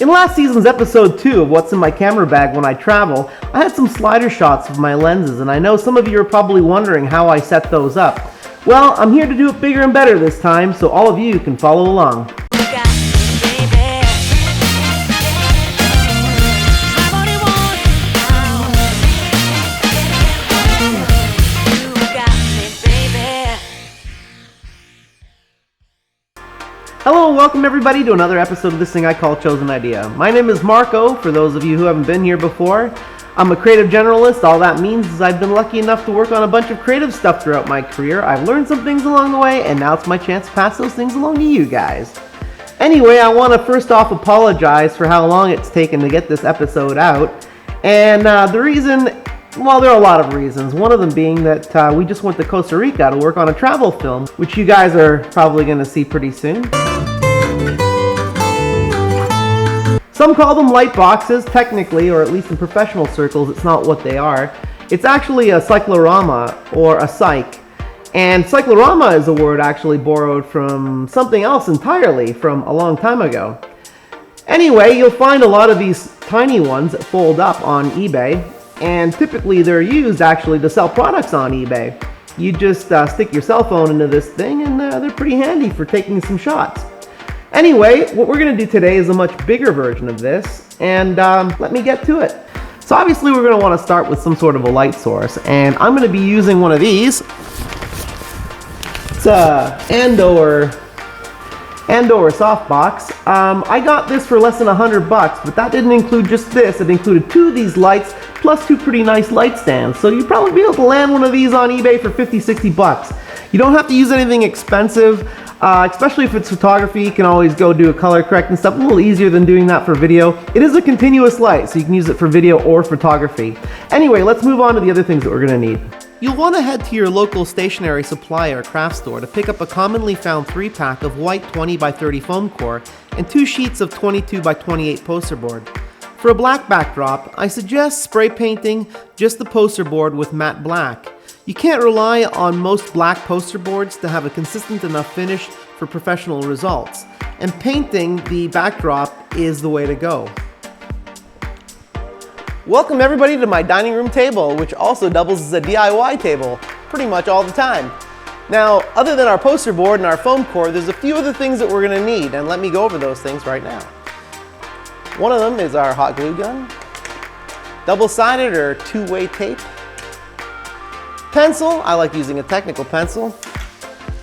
In last season's episode 2 of What's in My Camera Bag When I Travel, I had some slider shots of my lenses, and I know some of you are probably wondering how I set those up. Well, I'm here to do it bigger and better this time, so all of you can follow along. Hello and welcome everybody to another episode of this thing I call Chosen Idea. My name is Marko, for those of you who haven't been here before. I'm a creative generalist. All that means is I've been lucky enough to work on a bunch of creative stuff throughout my career. I've learned some things along the way, and now it's my chance to pass those things along to you guys. Anyway, I want to first off apologize for how long it's taken to get this episode out. And the reason, well, there are a lot of reasons. One of them being that we just went to Costa Rica to work on a travel film, which you guys are probably going to see pretty soon. Some call them light boxes, technically, or at least in professional circles, it's not what they are. It's actually a cyclorama, or a cyc. And cyclorama is a word actually borrowed from something else entirely from a long time ago. Anyway, you'll find a lot of these tiny ones that fold up on eBay, and typically they're used actually to sell products on eBay. You just stick your cell phone into this thing, and they're pretty handy for taking some shots. Anyway, what we're going to do today is a much bigger version of this, and let me get to it. So obviously we're going to want to start with some sort of a light source, and I'm going to be using one of these. It's a Andor softbox. I got this for less than $100, but that didn't include just this. It included 2 of these lights, plus 2 pretty nice light stands. So you'd probably be able to land one of these on eBay for $50-$60. You don't have to use anything expensive. Especially if it's photography, you can always go do a color correct and stuff, a little easier than doing that for video. It is a continuous light, so you can use it for video or photography. Anyway, let's move on to the other things that we're going to need. You'll want to head to your local stationery supply or craft store to pick up a commonly found 3-pack of white 20x30 foam core and 2 sheets of 22x28 poster board. For a black backdrop, I suggest spray painting just the poster board with matte black. You can't rely on most black poster boards to have a consistent enough finish for professional results, and painting the backdrop is the way to go. Welcome everybody to my dining room table, which also doubles as a DIY table pretty much all the time. Now, other than our poster board and our foam core, there's a few other things that we're going to need, and let me go over those things right now. One of them is our hot glue gun, double-sided or 2-way tape, pencil, I like using a technical pencil,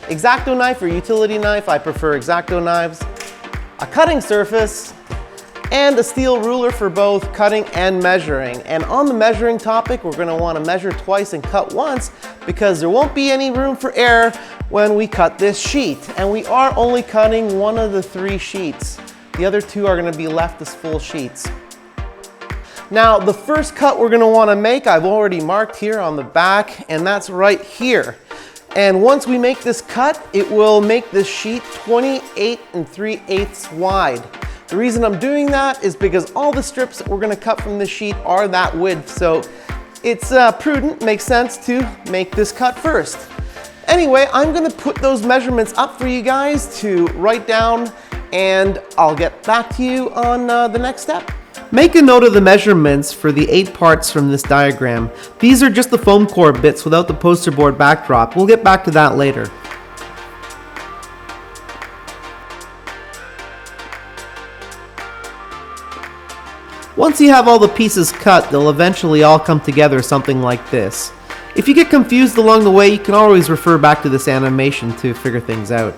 X-Acto knife or utility knife, I prefer X-Acto knives, a cutting surface, and a steel ruler for both cutting and measuring. And on the measuring topic, we're going to want to measure twice and cut once because there won't be any room for error when we cut this sheet. And we are only cutting one of the 3 sheets. The other 2 are going to be left as full sheets. Now, the first cut we're going to want to make, I've already marked here on the back, and that's right here. And once we make this cut, it will make this sheet 28 3/8 wide. The reason I'm doing that is because all the strips that we're going to cut from this sheet are that width, so it's prudent, makes sense to make this cut first. Anyway, I'm going to put those measurements up for you guys to write down, and I'll get back to you on the next step. Make a note of the measurements for the 8 parts from this diagram. These are just the foam core bits without the poster board backdrop. We'll get back to that later. Once you have all the pieces cut, they'll eventually all come together something like this. If you get confused along the way, you can always refer back to this animation to figure things out.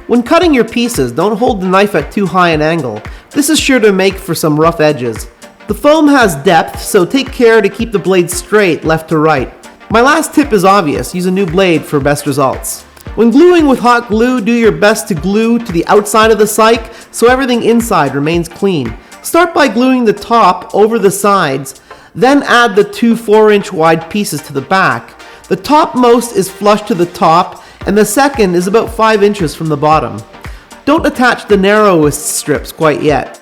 When cutting your pieces, don't hold the knife at too high an angle. This is sure to make for some rough edges. The foam has depth, so take care to keep the blade straight left to right. My last tip is obvious, use a new blade for best results. When gluing with hot glue, do your best to glue to the outside of the cyc so everything inside remains clean. Start by gluing the top over the sides, then add the 2 4-inch wide pieces to the back. The topmost is flush to the top, and the second is about 5 inches from the bottom. Don't attach the narrowest strips quite yet.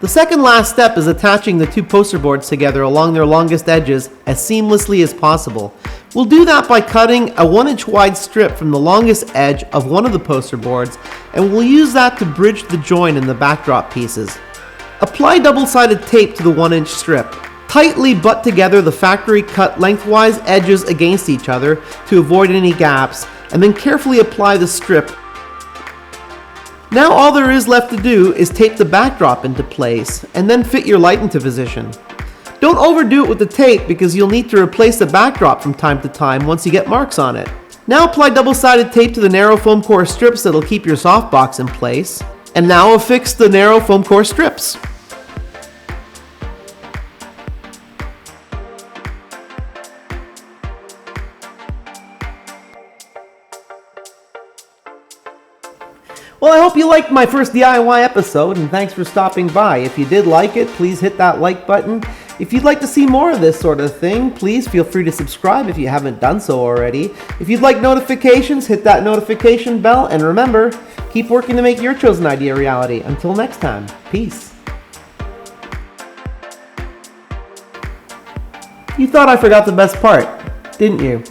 The second last step is attaching the 2 poster boards together along their longest edges as seamlessly as possible. We'll do that by cutting a 1-inch wide strip from the longest edge of one of the poster boards, and we'll use that to bridge the join in the backdrop pieces. Apply double-sided tape to the 1-inch strip. Tightly butt together the factory cut lengthwise edges against each other to avoid any gaps, and then carefully apply the strip. Now all there is left to do is tape the backdrop into place, and then fit your light into position. Don't overdo it with the tape because you'll need to replace the backdrop from time to time once you get marks on it. Now apply double-sided tape to the narrow foam core strips that'll keep your softbox in place. And now affix the narrow foam core strips. Well, I hope you liked my first DIY episode, and thanks for stopping by. If you did like it, please hit that like button. If you'd like to see more of this sort of thing, please feel free to subscribe if you haven't done so already. If you'd like notifications, hit that notification bell, and remember, keep working to make your chosen idea a reality. Until next time, peace. You thought I forgot the best part, didn't you?